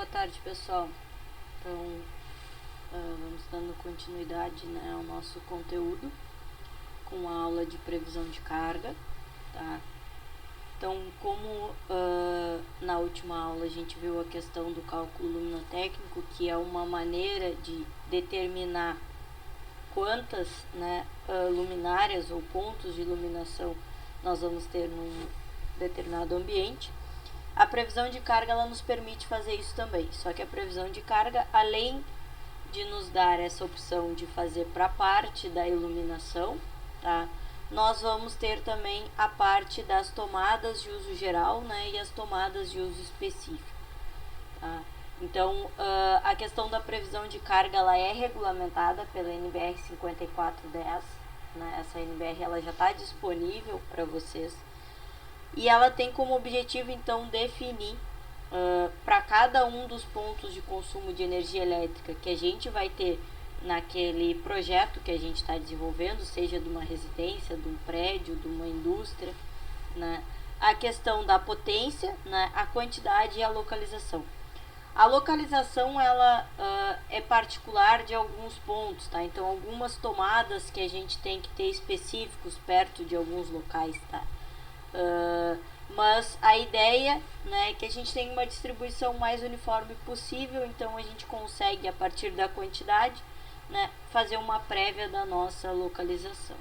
Boa tarde, pessoal. Então, vamos dando continuidade, né, ao nosso conteúdo com a aula de previsão de carga, tá? Então, como na última aula a gente viu a questão do cálculo luminotécnico, que é uma maneira de determinar quantas, né, luminárias ou pontos de iluminação nós vamos ter num determinado ambiente. A previsão de carga ela nos permite fazer isso também, só que a previsão de carga, além de nos dar essa opção de fazer para a parte da iluminação, tá? Nós vamos ter também a parte das tomadas de uso geral, né, e as tomadas de uso específico, tá? Então, a questão da previsão de carga ela é regulamentada pela NBR 5410, né? Essa NBR ela já está disponível para vocês. E ela tem como objetivo, então, definir para cada um dos pontos de consumo de energia elétrica que a gente vai ter naquele projeto que a gente está desenvolvendo, seja de uma residência, de um prédio, de uma indústria, né? A questão da potência, né? A quantidade e a localização. A localização ela é particular de alguns pontos, tá? Então, algumas tomadas que a gente tem que ter específicos perto de alguns locais, tá? Mas a ideia, né, é que a gente tenha uma distribuição mais uniforme possível, então a gente consegue, a partir da quantidade, né, fazer uma prévia da nossa localização.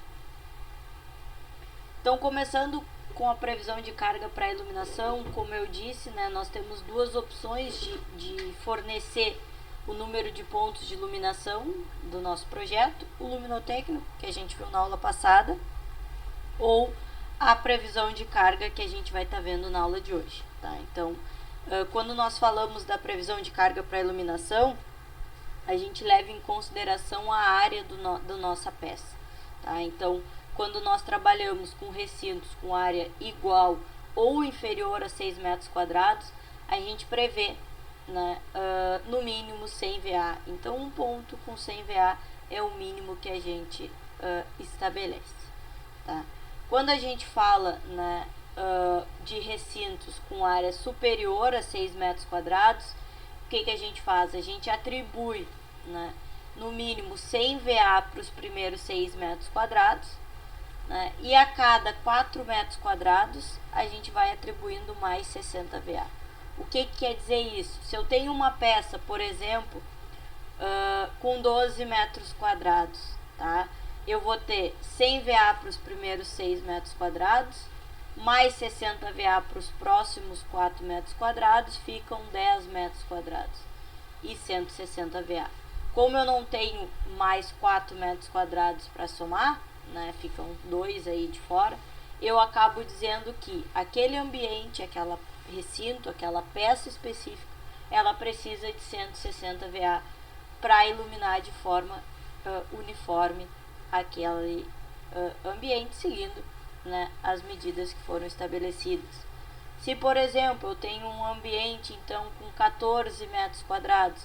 Então, começando com a previsão de carga para iluminação, como eu disse, né, nós temos duas opções de fornecer o número de pontos de iluminação do nosso projeto: o luminotécnico, que a gente viu na aula passada, ou a previsão de carga que a gente vai estar vendo na aula de hoje, tá? Então, quando nós falamos da previsão de carga para iluminação, a gente leva em consideração a área do nossa peça, tá? Então, quando nós trabalhamos com recintos com área igual ou inferior a 6 metros quadrados, a gente prevê, né, no mínimo 100 VA. Então, um ponto com 100 VA é o mínimo que a gente estabelece, tá? Quando a gente fala, né, de recintos com área superior a 6 metros quadrados, o que a gente faz? A gente atribui, né, no mínimo 100 VA para os primeiros 6 metros quadrados, né, e a cada 4 metros quadrados a gente vai atribuindo mais 60 VA. O que quer dizer isso? Se eu tenho uma peça, por exemplo, com 12 metros quadrados, tá? Eu vou ter 100 VA para os primeiros 6 metros quadrados, mais 60 VA para os próximos 4 metros quadrados, ficam 10 metros quadrados e 160 VA. Como eu não tenho mais 4 metros quadrados para somar, né, ficam 2 aí de fora, eu acabo dizendo que aquele ambiente, aquela recinto, aquela peça específica, ela precisa de 160 VA para iluminar de forma uniforme aquele ambiente, seguindo, né, as medidas que foram estabelecidas. Se, por exemplo, eu tenho um ambiente então com 14 metros quadrados,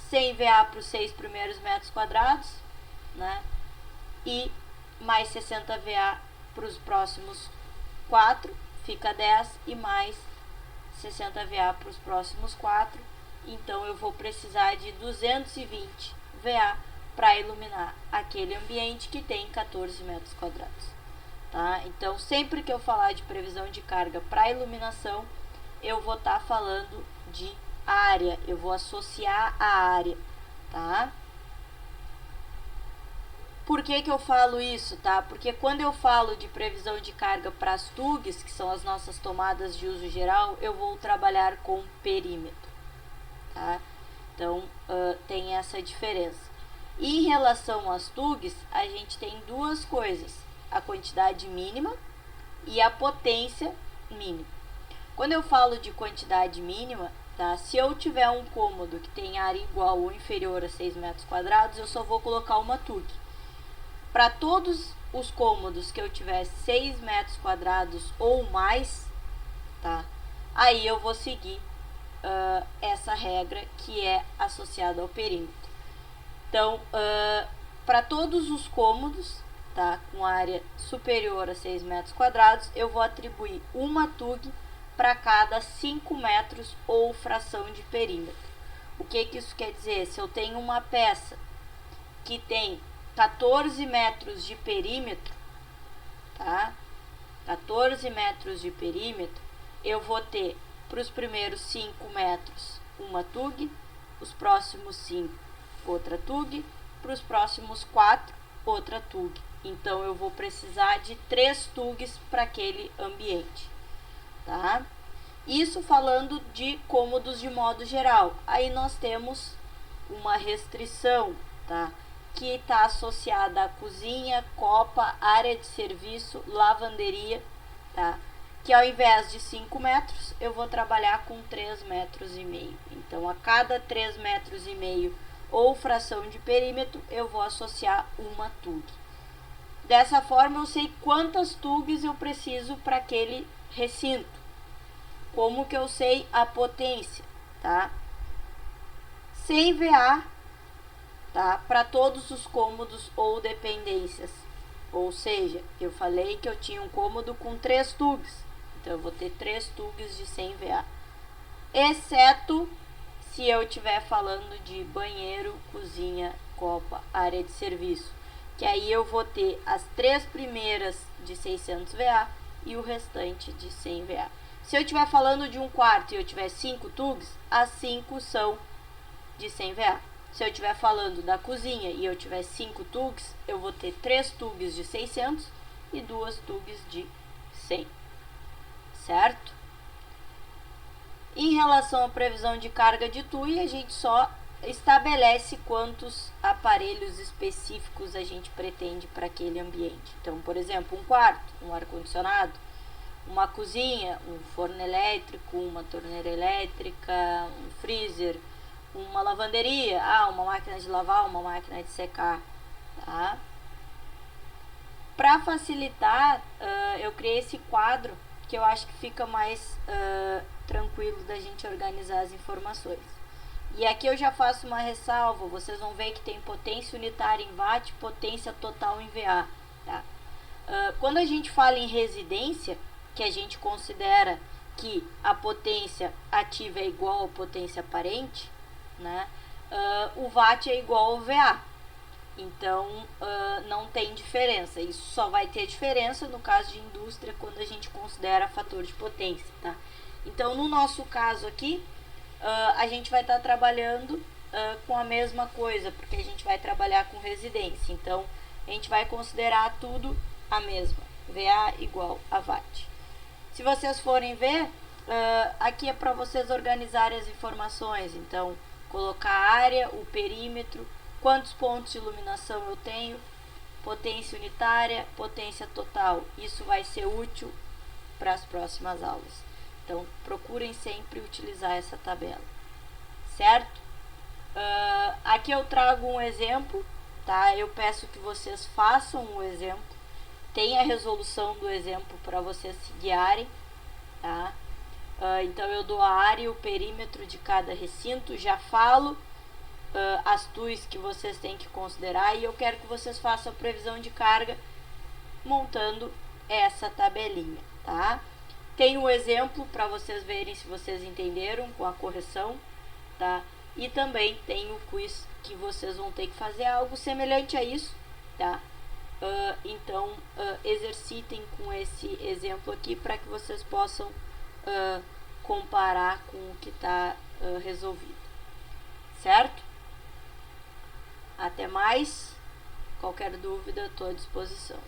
100 VA para os 6 primeiros metros quadrados, né, e mais 60 VA para os próximos 4, fica 10, e mais 60 VA para os próximos 4, então eu vou precisar de 220 VA para iluminar aquele ambiente que tem 14 metros quadrados, tá? Então, sempre que eu falar de previsão de carga para iluminação, eu vou estar falando de área, eu vou associar a área, tá? Por que eu falo isso, tá? Porque quando eu falo de previsão de carga para as TUGs, que são as nossas tomadas de uso geral, eu vou trabalhar com perímetro, tá? Então, tem essa diferença. E em relação às TUGs, a gente tem duas coisas: a quantidade mínima e a potência mínima. Quando eu falo de quantidade mínima, tá? Se eu tiver um cômodo que tem área igual ou inferior a 6 metros quadrados, eu só vou colocar uma TUG. Para todos os cômodos que eu tiver 6 metros quadrados ou mais, tá? Aí eu vou seguir essa regra que é associada ao perímetro. Então, para todos os cômodos, tá, com área superior a 6 metros quadrados, eu vou atribuir uma TUG para cada 5 metros ou fração de perímetro. O que isso quer dizer? Se eu tenho uma peça que tem 14 metros de perímetro, tá? 14 metros de perímetro, eu vou ter para os primeiros 5 metros uma TUG, os próximos 5 outra TUG, para os próximos 4 outra TUG. Então eu vou precisar de 3 TUGs para aquele ambiente, tá? Isso falando de cômodos de modo geral. Aí nós temos uma restrição, tá? Que está associada à cozinha, copa, área de serviço, lavanderia, tá? Que ao invés de 5 metros, eu vou trabalhar com 3,5 metros. Então, a cada 3,5 metros ou fração de perímetro, eu vou associar uma TUG. Dessa forma, eu sei quantas TUGs eu preciso para aquele recinto. Como que eu sei a potência, tá? 100 VA, tá? Para todos os cômodos ou dependências. Ou seja, eu falei que eu tinha um cômodo com 3 TUGs. Então, eu vou ter 3 TUGs de 100 VA. Exceto se eu estiver falando de banheiro, cozinha, copa, área de serviço. Que aí eu vou ter as 3 primeiras de 600 VA e o restante de 100 VA. Se eu estiver falando de um quarto e eu tiver 5 TUGs, as 5 são de 100 VA. Se eu estiver falando da cozinha e eu tiver 5 TUGs, eu vou ter 3 TUGs de 600 e 2 TUGs de 100. Certo? Em relação à previsão de carga de TUI, a gente só estabelece quantos aparelhos específicos a gente pretende para aquele ambiente. Então, por exemplo, um quarto, um ar-condicionado, uma cozinha, um forno elétrico, uma torneira elétrica, um freezer, uma lavanderia, uma máquina de lavar, uma máquina de secar, tá? Para facilitar, eu criei esse quadro que eu acho que fica mais tranquilo da gente organizar as informações. E aqui eu já faço uma ressalva, vocês vão ver que tem potência unitária em watt, potência total em VA, tá? Quando a gente fala em residência, que a gente considera que a potência ativa é igual à potência aparente, né? O watt é igual ao VA. Então, não tem diferença. Isso só vai ter diferença no caso de indústria, quando a gente considera fator de potência, tá? Então, no nosso caso aqui, a gente vai estar trabalhando com a mesma coisa, porque a gente vai trabalhar com residência. Então, a gente vai considerar tudo a mesma. VA igual a watt. Se vocês forem ver, aqui é para vocês organizarem as informações. Então, colocar a área, o perímetro, quantos pontos de iluminação eu tenho, potência unitária, potência total. Isso vai ser útil para as próximas aulas. Então, procurem sempre utilizar essa tabela, certo? Aqui eu trago um exemplo, tá? Eu peço que vocês façam o exemplo. Tem a resolução do exemplo para vocês se guiarem, tá? Então, eu dou a área e o perímetro de cada recinto, já falo as TUIs que vocês têm que considerar e eu quero que vocês façam a previsão de carga montando essa tabelinha, tá? Tem um exemplo para vocês verem se vocês entenderam com a correção, tá? E também tem o quiz que vocês vão ter que fazer algo semelhante a isso, tá? Então, exercitem com esse exemplo aqui para que vocês possam comparar com o que está resolvido, certo? Até mais. Qualquer dúvida, estou à disposição.